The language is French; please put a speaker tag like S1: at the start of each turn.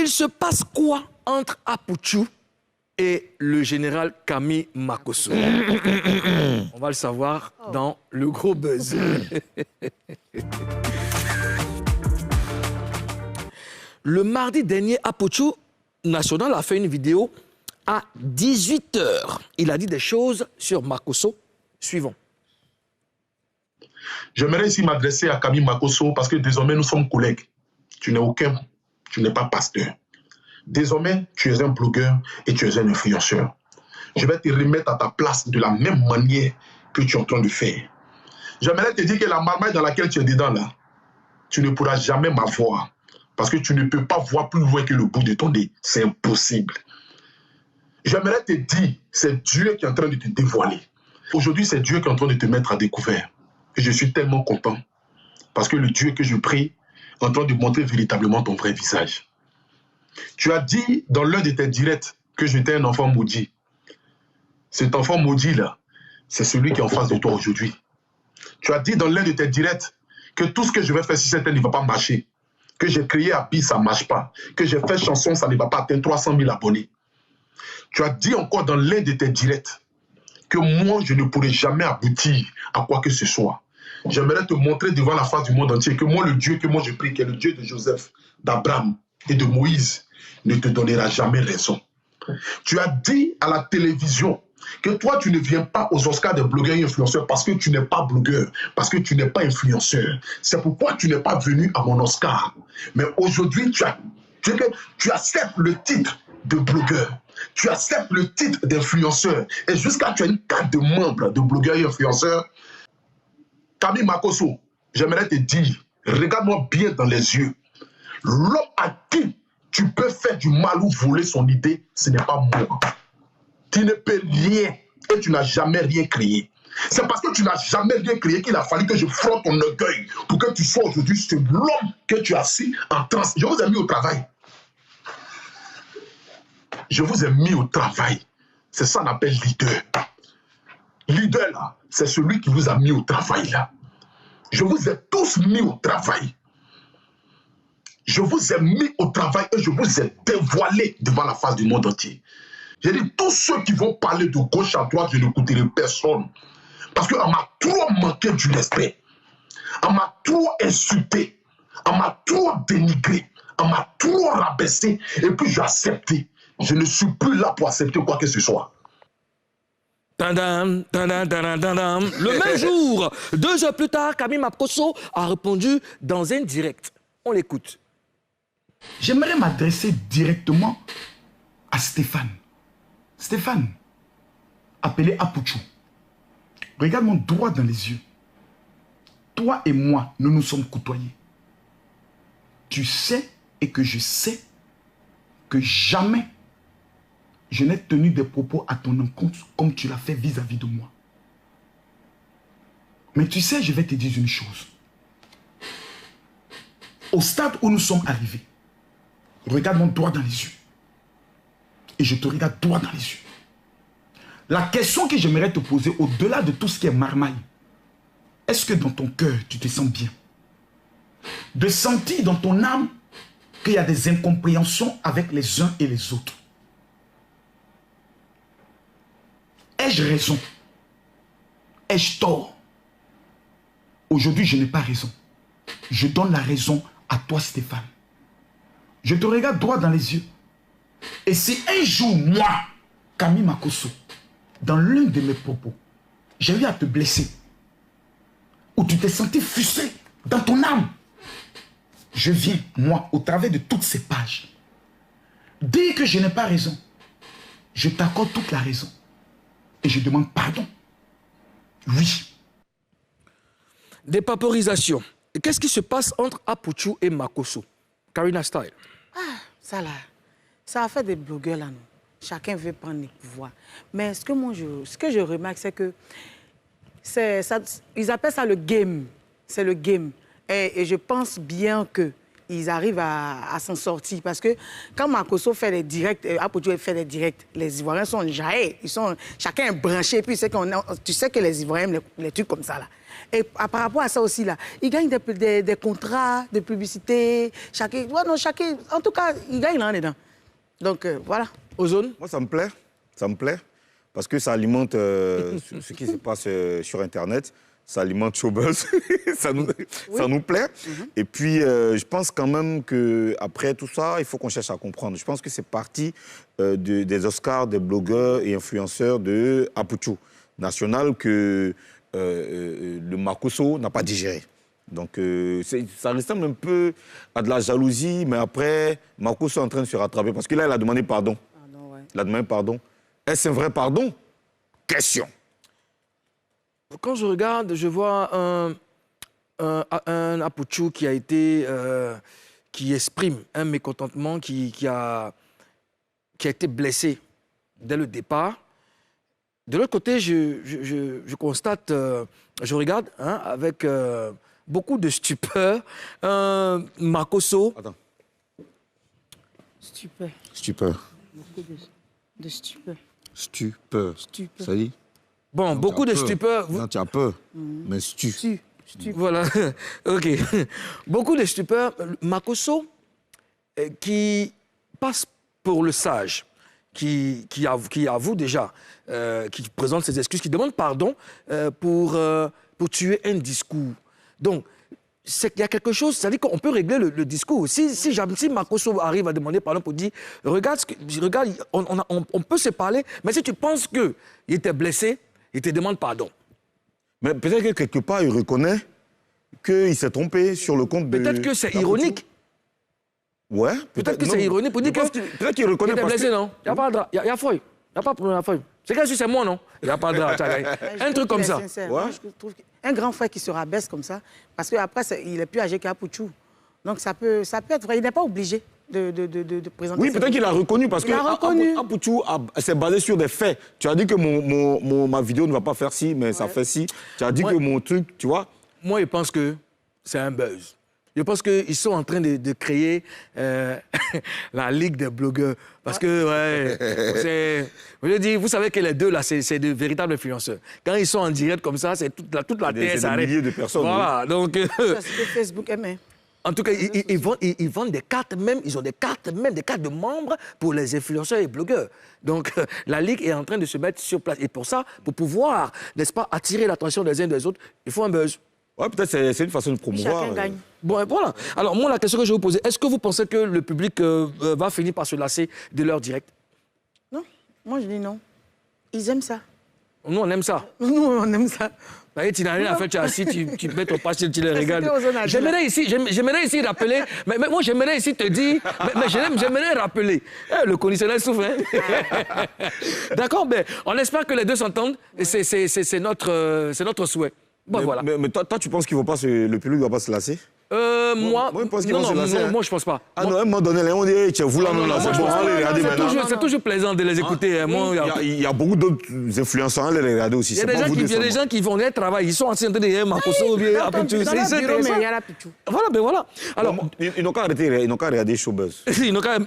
S1: Il se passe quoi entre Apuchu et le général Camille Makosso? On va le savoir dans le gros buzz. Le mardi dernier, Apuchu National a fait une vidéo à 18 h. Il a dit des choses sur Makosso. Suivons.
S2: J'aimerais ici m'adresser à Camille Makosso parce que désormais nous sommes collègues. Tu n'es pas pasteur. Désormais, tu es un blogueur et tu es un influenceur. Je vais te remettre à ta place de la même manière que tu es en train de faire. J'aimerais te dire que la marmaille dans laquelle tu es dedans là, tu ne pourras jamais m'avoir parce que tu ne peux pas voir plus loin que le bout de ton nez. C'est impossible. J'aimerais te dire, c'est Dieu qui est en train de te dévoiler. Aujourd'hui, c'est Dieu qui est en train de te mettre à découvert. Et je suis tellement content parce que le Dieu que je prie est en train de montrer véritablement ton vrai visage. Tu as dit dans l'un de tes directs que j'étais un enfant maudit. Cet enfant maudit-là, c'est celui qui est en face de toi aujourd'hui. Tu as dit dans l'un de tes directs que tout ce que je vais faire sur cette terre ne va pas marcher. Que j'ai créé Abi, ça ne marche pas. Que j'ai fait chanson, ça ne va pas atteindre 300 000 abonnés. Tu as dit encore dans l'un de tes directs que moi, je ne pourrai jamais aboutir à quoi que ce soit. J'aimerais te montrer devant la face du monde entier que moi, le Dieu que moi je prie, qui est le Dieu de Joseph, d'Abraham et de Moïse, ne te donnera jamais raison. Tu as dit à la télévision que toi, tu ne viens pas aux Oscars des blogueurs et influenceurs parce que tu n'es pas blogueur, parce que tu n'es pas influenceur. C'est pourquoi tu n'es pas venu à mon Oscar. Mais aujourd'hui, tu acceptes le titre de blogueur. Tu acceptes le titre d'influenceur. Et jusqu'à tu as une carte de membre de blogueur et influenceur. Camille Makosso, j'aimerais te dire, regarde-moi bien dans les yeux. L'homme à qui tu peux faire du mal ou voler son idée, ce n'est pas moi. Tu ne peux rien et tu n'as jamais rien créé. C'est parce que tu n'as jamais rien créé qu'il a fallu que je frotte ton orgueil pour que tu sois aujourd'hui sur l'homme que tu as assis en transe. Je vous ai mis au travail. Je vous ai mis au travail. C'est ça qu'on appelle leader. Leader, là, c'est celui qui vous a mis au travail, là. Je vous ai tous mis au travail. Je vous ai mis au travail et je vous ai dévoilé devant la face du monde entier. J'ai dit, tous ceux qui vont parler de gauche à droite, je n'écouterai personne. Parce qu'on m'a trop manqué du respect. On m'a trop insulté. On m'a trop dénigré. On m'a trop rabaissé. Et puis j'ai accepté. Je ne suis plus là pour accepter quoi que ce soit.
S1: Tadam, tadam, tadam, tadam. Le même jour, 2 heures plus tard, Camille Makosso a répondu dans un direct. On l'écoute.
S3: J'aimerais m'adresser directement à Stéphane. Stéphane, appelé Apuchu, regarde-moi droit dans les yeux. Toi et moi, nous nous sommes côtoyés. Tu sais et que je sais que jamais je n'ai tenu des propos à ton encontre comme tu l'as fait vis-à-vis de moi. Mais tu sais, je vais te dire une chose. Au stade où nous sommes arrivés, regarde-moi droit dans les yeux. Et je te regarde droit dans les yeux. La question que j'aimerais te poser, au-delà de tout ce qui est marmaille, est-ce que dans ton cœur, tu te sens bien? De sentir dans ton âme qu'il y a des incompréhensions avec les uns et les autres. Ai-je raison? Ai-je tort? Aujourd'hui, je n'ai pas raison. Je donne la raison à toi, Stéphane. Je te regarde droit dans les yeux. Et si un jour, moi, Camille Makosso, dans l'un de mes propos, j'ai eu à te blesser, ou tu t'es senti frustré dans ton âme, je viens, moi, au travers de toutes ces pages, dire que je n'ai pas raison. Je t'accorde toute la raison. Et je demande pardon. Oui.
S1: Dépapeurisation. Qu'est-ce qui se passe entre Apuchu et Makosso? Karina Style.
S4: Ah, ça là, ça a fait des blogueurs là, non. Chacun veut prendre le pouvoir. Mais ce que je remarque, c'est que ils appellent ça le game. C'est le game. Et je pense bien qu'ils arrivent à s'en sortir. Parce que quand Makosso fait des directs, Apuchu fait des directs, les Ivoiriens sont jaillés. Chacun est branché. Puis tu sais que les Ivoiriens aiment les trucs comme ça là. Et par rapport à ça aussi, là, ils gagnent des contrats de publicité. Chacun, en tout cas, ils gagnent là dedans. Donc, voilà.
S1: Ozone?
S5: Moi, ça me plaît. Ça me plaît. Parce que ça alimente ce qui se passe sur Internet. Ça alimente Showbuzz. ça nous plaît. Et puis, je pense quand même qu'après tout ça, il faut qu'on cherche à comprendre. Je pense que c'est parti des Oscars, des blogueurs et influenceurs de Apuchu national que le Makosso n'a pas digéré. Donc, ça ressemble un peu à de la jalousie, mais après, Makosso est en train de se rattraper. Parce que là, il a demandé pardon. Il a demandé pardon. Est-ce un vrai pardon? Question.
S1: Quand je regarde, je vois un Apuchu qui a été, qui exprime un mécontentement, qui a été blessé dès le départ. De l'autre côté, je constate, je regarde avec beaucoup de stupeur, Makosso.
S5: Attends.
S4: Stupeur.
S5: Stupeur.
S4: Beaucoup de stupeur.
S5: Stupeur.
S4: Stupeur.
S5: Ça dit?
S1: Bon,
S5: Non,
S1: beaucoup de stupeur.
S5: Non, tu as peur, mais
S4: Stupeur.
S1: Voilà, ok. Beaucoup de stupeur. Makosso, qui passe pour le sage, qui avoue déjà, qui présente ses excuses, qui demande pardon pour tuer un discours. Donc, c'est qu'il y a quelque chose, c'est-à-dire qu'on peut régler le discours. Si Makosso arrive à demander pardon pour dire, regarde, on peut se parler, mais si tu penses qu'il était blessé, il te demande pardon.
S5: Mais peut-être que quelque part, il reconnaît qu'il s'est trompé sur le compte de...
S1: Peut-être que c'est ironique.
S5: Ouais.
S1: Peut-être que c'est ironique pour dire que...
S5: Peut-être qu'il reconnaît
S1: il était
S5: parce
S1: blessé,
S5: que...
S1: non? Il n'y a pas de drap. Il y a feuille. Il n'y a pas de problème, feuille. C'est que si c'est moi, non? Il n'y a pas de drap. Un truc comme ça.
S4: Ouais. Moi, je trouve un grand frère qui se rabaisse comme ça, parce qu'après, il est plus âgé qu'Apuchu. Donc, ça peut être vrai. Il n'est pas obligé de présenter...
S5: Oui, peut-être qu'il a reconnu, parce que Apuchu s'est basé sur des faits. Tu as dit que ma vidéo ne va pas faire ci, mais ça fait ci. Tu as dit que mon truc, tu vois...
S1: Moi, je pense que c'est un buzz. Je pense qu'ils sont en train de créer la ligue des blogueurs. Parce que, je dis, vous savez que les deux, là, c'est de véritables influenceurs. Quand ils sont en direct comme ça, c'est toute la terre s'arrête.
S5: Des milliers de personnes.
S1: Voilà,
S5: oui.
S1: donc...
S4: C'est ce que Facebook aimait.
S1: En tout cas, ils vendent des cartes même, ils ont des cartes de membres pour les influenceurs et blogueurs. Donc, la Ligue est en train de se mettre sur place. Et pour ça, pour pouvoir, n'est-ce pas, attirer l'attention des uns des autres, il faut un buzz.
S5: Ouais, peut-être c'est une façon de promouvoir.
S4: Chacun gagne.
S1: Bon, voilà. Alors, moi, la question que je vais vous poser, est-ce que vous pensez que le public va finir par se lasser de leur direct?
S4: Non, moi je dis non. Ils aiment ça.
S1: Nous, on aime ça.
S4: Nous, on aime ça.
S1: Tu n'as rien à faire, tu es assis, tu mets ton passe, tu les regardes.
S4: J'aimerais
S1: ici rappeler, mais moi j'aimerais ici te dire, mais j'aimerais rappeler. Le conditionnel souffre, hein? D'accord, mais on espère que les deux s'entendent, et c'est notre souhait. Bon,
S5: mais,
S1: voilà.
S5: Mais toi, tu penses le public ne va pas se lasser?
S1: Moi,
S5: je pense qu'ils vont se lasser.
S1: moi, je pense pas.
S5: Ah non, à un moment donné, on dit, tiens, vous là, non, là, c'est bon, allez, regardez maintenant.
S1: C'est toujours plaisant de les écouter.
S5: Il y a beaucoup d'autres influenceurs, allez les regarder aussi.
S1: Il y a des gens qui vont aller travailler, ils sont en train de dire, Makosso, bien, Apuchu,
S4: il y a la Pichou.
S1: Voilà, ben voilà. Alors,
S5: ils n'ont qu'à arrêter, ils n'ont qu'à regarder Showbuzz.
S1: Ils n'ont qu'à